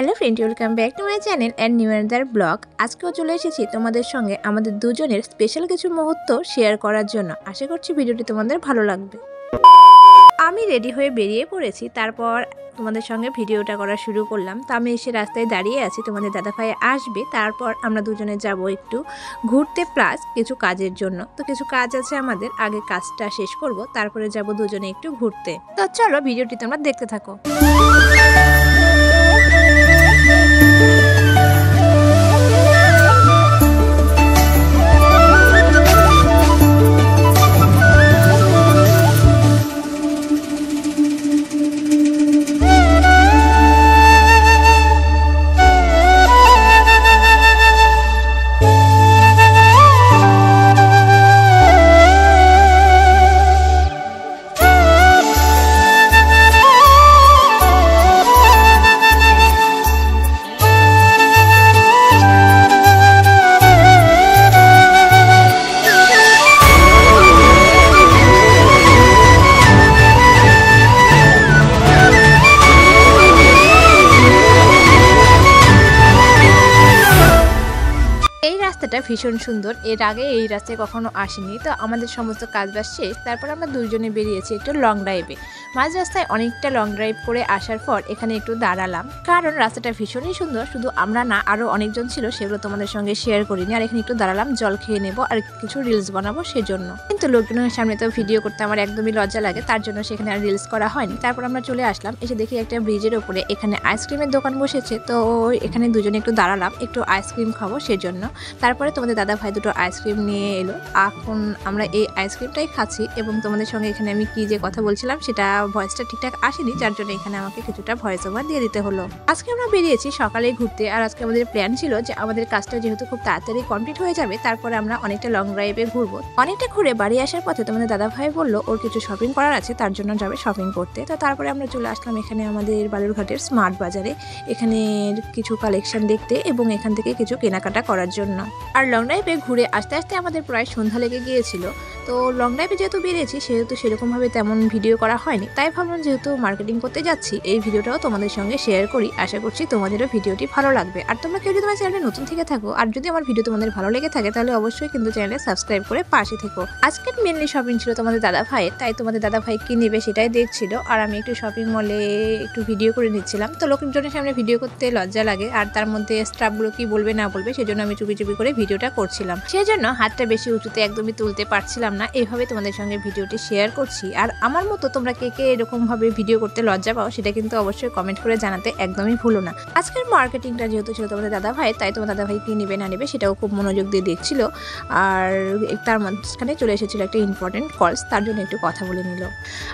Hello friend, welcome back to my channel and new another blog. আজকেও চলে এসেছি তোমাদের সঙ্গে আমাদের দুজনের স্পেশাল কিছু মুহূর্ত শেয়ার করার জন্য। আশা করছি ভিডিওটি তোমাদের ভালো লাগবে। আমি রেডি হয়ে বেরিয়ে পড়েছি, তারপর তোমাদের সঙ্গে ভিডিওটা করা শুরু করলাম। তো আমি এসে রাস্তায় দাঁড়িয়ে আছি, তোমাদের দাদাভাই আসবে, তারপর আমরা দুজনে যাব একটু ঘুরতে প্লাস কিছু কাজের জন্য। তো কিছু কাজ আছে আমাদের, আগে কাজটা শেষ করব, তারপরে যাব দুজনে একটু ঘুরতে। তো চলো ভিডিওটি তোমরা দেখতে থাকো। রাস্তাটা ভীষণ সুন্দর, এর আগে এই রাস্তায় কখনো আসেনি। তো আমাদের সমস্ত কাজবাজ শেষ, তারপর আমরা দুইজনে বেরিয়েছি একটু লং ড্রাইভে। মাঝ রাস্তায় অনেকটা লং ড্রাইভ করে আসার পর এখানে একটু দাঁড়ালাম, কারণ রাস্তাটা ভীষণই সুন্দর। শুধু আমরা না, আরও অনেকজন ছিল, সেগুলো তোমাদের সঙ্গে শেয়ার করিনি। আর এখানে একটু দাঁড়ালাম, জল খেয়ে নেবো আর কিছু রিলস বানাবো সেজন্য। কিন্তু লোকজনের সামনে তো ভিডিও করতে আমার একদমই লজ্জা লাগে, তার জন্য সেখানে আর রিলস করা হয়নি। তারপর আমরা চলে আসলাম, এসে দেখি একটা ব্রিজের ওপরে এখানে আইসক্রিমের দোকান বসেছে। তো এখানে দুজনে একটু দাঁড়ালাম, একটু আইসক্রিম খাবো সেজন্য। তারপরে তোমাদের দাদা ভাই দুটো আইসক্রিম নিয়ে এলো, এখন আমরা এই আইসক্রিমটাই খাচ্ছি। এবং তোমাদের সঙ্গে এখানে আমি কি যে কথা বলছিলাম সেটা ভয়েসটা ঠিকঠাক আসেনি, যার জন্য এখানে আমাকে কিছুটা ভয়েস ওভার দিয়ে দিতে হলো। আজকে আমরা বেরিয়েছি সকালে ঘুরতে, আর আজকে আমাদের প্ল্যান ছিল যে আমাদের কাজটা যেহেতু খুব তাড়াতাড়ি কমপ্লিট হয়ে যাবে, তারপরে আমরা অনেকটা লং ড্রাইভে ঘুরবো। অনেকটা ঘুরে বাড়ি আসার পথে তোমাদের দাদা ভাই বললো ওর কিছু শপিং করার আছে, তার জন্য যাবে শপিং করতে। তো তারপরে আমরা চলে আসলাম এখানে আমাদের বালুরঘাটের স্মার্ট বাজারে, এখানে কিছু কালেকশন দেখতে এবং এখান থেকে কিছু কেনাকাটা করার জন্য। আর লং ড্রাইভে ঘুরে আস্তে আস্তে আমাদের প্রায় সন্ধ্যা লেগে গিয়েছিল। তো লং ড্রাইভে যেহেতু বেরিয়েছি সেহেতু সেরকমভাবে তেমন ভিডিও করা হয়নি, তাই ভাবলাম যেহেতু মার্কেটিং করতে যাচ্ছি এই ভিডিওটাও তোমাদের সঙ্গে শেয়ার করি। আশা করছি তোমাদেরও ভিডিওটি ভালো লাগবে। আর তোমরা কেউ যদি আমার চ্যানেলে নতুন থেকে থাকো আর যদি আমার ভিডিও তোমাদের ভালো লেগে থাকে, তাহলে অবশ্যই কিন্তু চ্যানেলে সাবস্ক্রাইব করে পাশে থেকো। আজকের মেনলি শপিং ছিল তোমাদের দাদা ভাইয়ের, তাই তোমাদের দাদা ভাই কি নেবে সেটাই দেখছিল, আর আমি একটু শপিং মলে একটু ভিডিও করে নিচ্ছিলাম। তো লোকজনের সামনে ভিডিও করতে লজ্জা লাগে, আর তার মধ্যে স্টাফগুলো কি বলবে না বলবে সেজন্য আমি চুপি চুপি করে ভিডিওটা করছিলাম। সেজন্য হাতটা বেশি উঁচুতে একদমই তুলতে পারছিলাম না, এইভাবে তোমাদের সঙ্গে ভিডিওটি শেয়ার করছি। আর আমার মতো তোমরা কে কে এরকমভাবে ভিডিও করতে লজ্জা পাও সেটা কিন্তু অবশ্যই কমেন্ট করে জানাতে একদমই ভুলো না। আজকের মার্কেটিংটা যেহেতু ছিল তোমাদের দাদা ভাই, তাই তোমার দাদা ভাই কি নেবে না নেবে সেটাও খুব মনোযোগ দিয়ে দেখছিল। আর তার মাঝখানে চলে এসেছিল একটা ইম্পর্টেন্ট কলস, তার জন্য একটু কথা বলে নিল।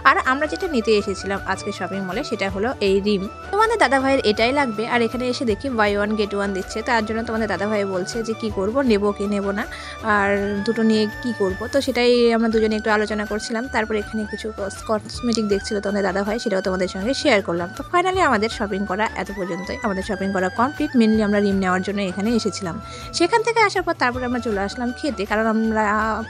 আর আমরা যেটা নিতে এসেছিলাম আজকে শপিং মলে সেটা হলো এই রিম। তোমাদের দাদা ভাইয়ের এটাই লাগবে, আর এখানে এসে দেখি বাই ওয়ান গেট ওয়ান দিচ্ছে, তার জন্য তোমাদের দাদা ভাই বলছে যে কি করব, নেবো কি নেবো না, আর দুটো নিয়ে কি করব। তো সেটাই আমরা দুজনে একটু আলোচনা করছিলাম। তারপর এখানে কিছু কসমেটিক দেখছিল তোমাদের দাদা ভাই, সেটাও তোমাদের সঙ্গে শেয়ার করলাম। তো ফাইনালি আমাদের শপিং করা এত পর্যন্তই, আমাদের শপিং করা কমপ্লিট। মেনলি আমরা রিম নেওয়ার জন্য এখানে এসেছিলাম। সেখান থেকে আসার পর তারপরে আমরা চলে আসলাম খেতে, কারণ আমরা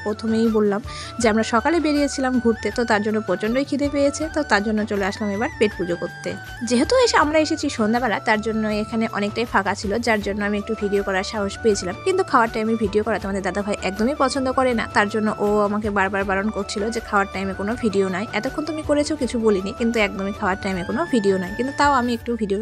প্রথমেই বললাম যে আমরা সকালে বেরিয়েছিলাম ঘুরতে, তো তার জন্য প্রচণ্ডই খিদে পেয়েছে। তো তার জন্য চলে আসলাম এবার পেট পুজো করতে। যেহেতু আমরা এসেছি সন্ধ্যাবেলা, তার জন্য এখানে অনেকটাই ফাঁকা ছিল, যার জন্য আমি একটু ভিডিও করার সাহস পেয়েছিলাম। কিন্তু খাওয়ার টাইমে ভিডিও করা তোমাদের দাদা ভাই একদমই পছন্দ করে না, তার জন্য ও আমাকে বারবার বারণ করছিল যে খাওয়ার টাইমে কোনো ভিডিও নাই। এতক্ষণ তুমি করেছো কিছু বলিনি, কিন্তু একদমই খাওয়ার টাইমে কোনো ভিডিও নাই। কিন্তু তাও আমি একটু ভিডিও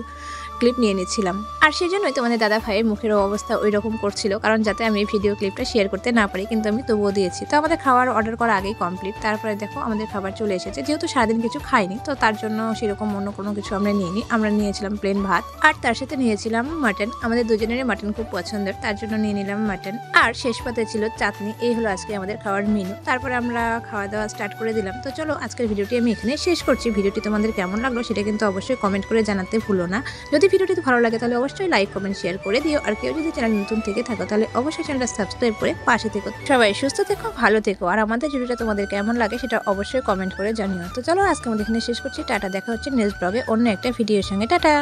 ক্লিপ নিয়ে নিচ্ছিলাম, আর সেই জন্যই তোমাদের দাদা ভাইয়ের মুখের অবস্থা ওই রকম করছিল, কারণ যাতে আমি এই ভিডিও ক্লিপটা শেয়ার করতে না পারি, কিন্তু আমি তবুও দিয়েছি। তো আমাদের খাবার অর্ডার করা আগেই কমপ্লিট। তারপরে দেখো আমাদের খাবার চলে এসেছে। যেহেতু সারাদিন কিছু খাইনি, তো তার জন্য সেরকম অন্য কোনো কিছু আমরা নিইনি। আমরা নিয়েছিলাম প্লেন ভাত, আর তার সাথে নিয়েছিলাম মাটন। আমাদের দুজনেরই মাটন খুব পছন্দের, তার জন্য নিয়ে নিলাম মাটন। আর শেষ পাতে ছিল চাটনি। এই হলো আজকে আমাদের খাওয়ার মেনু। তারপরে আমরা খাওয়া দাওয়া স্টার্ট করে দিলাম। তো চলো আজকের ভিডিওটি আমি এখানে শেষ করছি। ভিডিওটি তোমাদের কেমন লাগলো সেটা কিন্তু অবশ্যই কমেন্ট করে জানাতে ভুলো না। যদি ভিডিওটি ভালো লাগে তাহলে অবশ্যই লাইক কমেন্ট শেয়ার করে দিও। আর কেউ যদি চ্যানেল নতুন থেকে থাকো তাহলে অবশ্যই চ্যানেলটা সাবস্ক্রাইব করে পাশে থেকো। সবাই সুস্থ থেকো, ভালো থেকো, আর আমাদের ভিডিওটা তোমাদের কেমন লাগে সেটা অবশ্যই কমেন্ট করে জানিও। তো চলো আজকে আমাদের এখানে শেষ করছি। টাটা, দেখা হচ্ছে নেক্সট ব্লগে অন্য একটা ভিডিওর সঙ্গে। টাটা।